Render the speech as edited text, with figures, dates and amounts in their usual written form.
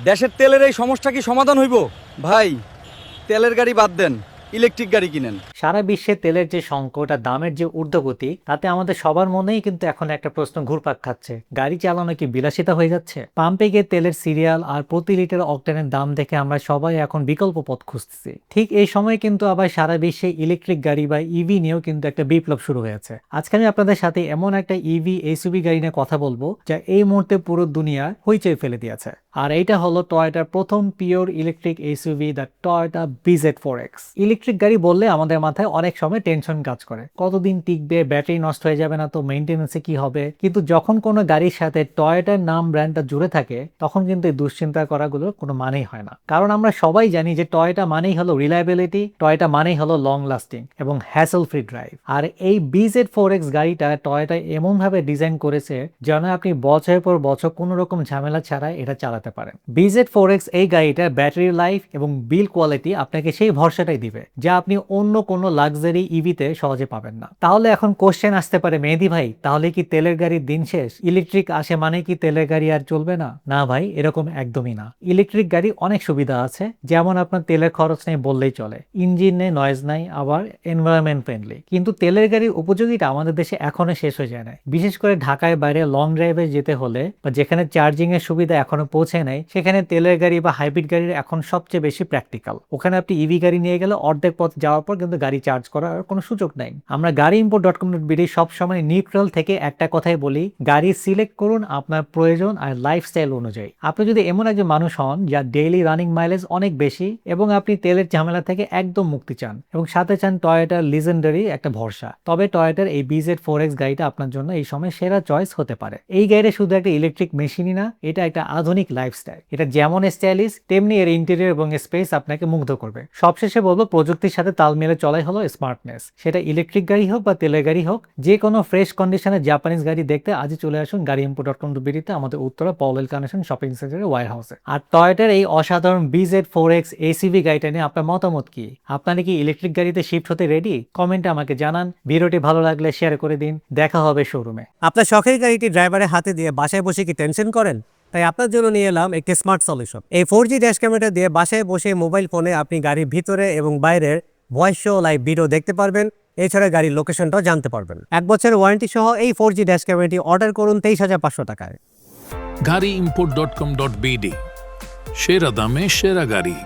দেশের তেলের এই সমস্যা কি সমাধান হইব? ভাই, তেলের গাড়ি বাদ দেন, ইলেকট্রিক গাড়ি কিনেন। সারা বিশ্বে তেলের যে সংকট আর দামের যে ঊর্ধ্বগতি, তাতে আমাদের সবার মনেই কিন্তু এখন একটা প্রশ্ন ঘুরপাক খাচ্ছে, গাড়ি চালানো কি বিলাসিতা হয়ে যাচ্ছে? পাম্পে গিয়ে তেলের সিরিয়াল আর প্রতি লিটার অকটেনের দাম দেখে আমরা সবাই এখন বিকল্প পথ খুঁজতেছি। ঠিক এই সময় কিন্তু আবার সারা বিশ্বে ইলেকট্রিক গাড়ি বা ইভি নিয়েও কিন্তু একটা বিপ্লব শুরু হয়েছে। আজকে আমি আপনাদের সাথে এমন একটা ইভি এসইউভি গাড়ি নিয়ে কথা বলবো যা এই মুহূর্তে পুরো দুনিয়া হইচই ফেলে দিয়েছে। আর এইটা হলো টয়োটার প্রথম pure electric SUV, the Toyota BZ4X। Electric গাড়ি বললে আমাদের মাথায় অনেক সময় টেনশন কাজ করে, কতদিন টিকবে, ব্যাটারি নষ্ট হয়ে যাবে না তো, মেইনটেনেন্সে কি হবে। কিন্তু যখন কোনো গাড়ির সাথে টয়োটার নাম ব্র্যান্ডটা জুড়ে থাকে, তখন কিন্তু এই দুশ্চিন্তা করাগুলোর কোনো মানেই হয় না। কারণ আমরা সবাই জানি যে টয়োটা মানেই হলো রিলায়েবিলিটি, টয়োটা মানেই হলো লং লাস্টিং এবং হ্যাসেল ফ্রি ড্রাইভ। আর এই BZ4X গাড়িটা টয়োটা এমনভাবে ডিজাইন করেছে যেন আপনি বছরের পর বছর কোনো রকম ঝামেলা ছাড়া এটা চালাতে পারেন। BZ4X এই গাড়িটার ব্যাটারি লাইফ এবং বিল কোয়ালিটি আপনাকে সেই ভরসাটাই দিবে যা আপনি অন্য কোনো লাক্সারি ইভিতে সহজে পাবেন না। তাহলে এখন কোশ্চেন আসতে পারে, মেহেদী ভাই, তাহলে কি তেলের গাড়ির দিন শেষ? ইলেকট্রিক আসে মানে কি তেলের গাড়ি আর চলবে না? না ভাই, এরকম একদমই না। ইলেকট্রিক গাড়ি অনেক সুবিধা আছে, যেমন আপনার তেলের খরচ নেই বললেই চলে, ইঞ্জিন নেই, নয়েজ নাই, আবার এনভায়রনমেন্ট ফ্রেন্ডলি। কিন্তু তেলের গাড়ির উপযোগিতা আমাদের দেশে এখনো শেষ হয়ে যায় না। বিশেষ করে ঢাকায় বাইরে লং ড্রাইভে যেতে হলে বা যেখানে চার্জিং এর সুবিধা এখনো পৌঁছে নাই, সেখানে তেলের গাড়ি বা হাইব্রিড গাড়ির এখন সবচেয়ে বেশি প্র্যাকটিক্যাল। ওখানে আপনি ইভি গাড়ি নিয়ে গেলে অর্ধেক পথ যাওয়ার পর কিন্তু গাড়ি চার্জ করার কোনো সুযোগ নাই। আমরা গাড়িimport.com.bd সবসময় নিউট্রাল থেকে একটা কথাই বলি, গাড়ি সিলেক্ট করুন আপনার প্রয়োজন আর লাইফস্টাইল অনুযায়ী। আপনি যদি এমন একজন মানুষ হন যার ডেইলি রানিং মাইলেজ অনেক বেশি এবং আপনি তেলের ঝামেলা থেকে একদম মুক্তি চান এবং সাথে চান টয়োটার লিজেন্ডারি একটা ভরসা, তবে টয়োটার এই BZ4X গাড়িটা আপনার জন্য এই সময় সেরা চয়েস হতে পারে। এই গাড়িটা শুধু একটা ইলেকট্রিক মেশিনই না, এটা একটা আধুনিক লাইফস্টাইল। এটা যেমন স্টাইলিশ তেমনি এর ইন্টেরিয়র এবং স্পেস আপনাকে মুগ্ধ করবে। সবশেষে বলবো, প্রযুক্তির সাথে তাল মিলে চলাই হলো স্মার্টনেস। সেটা ইলেকট্রিক গাড়ি হোক বা তেলের গাড়ি হোক, যে কোনো ফ্রেশ কন্ডিশনে জাপানিজ গাড়ি দেখতে আজই চলে আসুন গাড়িimport.com.bd তে, আমাদের উত্তরা পাওয়েল কানেকশন শপিং সেন্টারের ওয়্যার হাউসে। আর টয়োটার এই অসাধারণ BZ4X এসইভি গাড়িটা নিয়ে আপনার মতামত কি? আপনারা কি ইলেকট্রিক গাড়িতে শিফট হতে রেডি? কমেন্টে আমাকে জানান। ভিডিওটি ভালো লাগলে শেয়ার করে দিন। দেখা হবে শোরুমে। আপনার শখের গাড়িটি ড্রাইভারের হাতে দিয়ে বাসায় বসে কি টেনশন করেন? তাই আপনার জন্য নিয়ে এলাম একটি স্মার্ট সলিউশন। এই 4G ড্যাশ ক্যামেরা দিয়ে বাসায় বসে মোবাইল ফোনে আপনি গাড়ির ভিতরে এবং বাইরের ভয়েস শো, লাইভ ভিডিও দেখতে পারবেন। এছাড়া গাড়ির লোকেশনটাও জানতে পারবেন। 1 বছরের ওয়ারেন্টি সহ এই 4G ড্যাশ ক্যামেরাটি অর্ডার করুন 23,500 টাকায়। গাড়িimport.com.bd, সেরা দামে সেরা গাড়ি।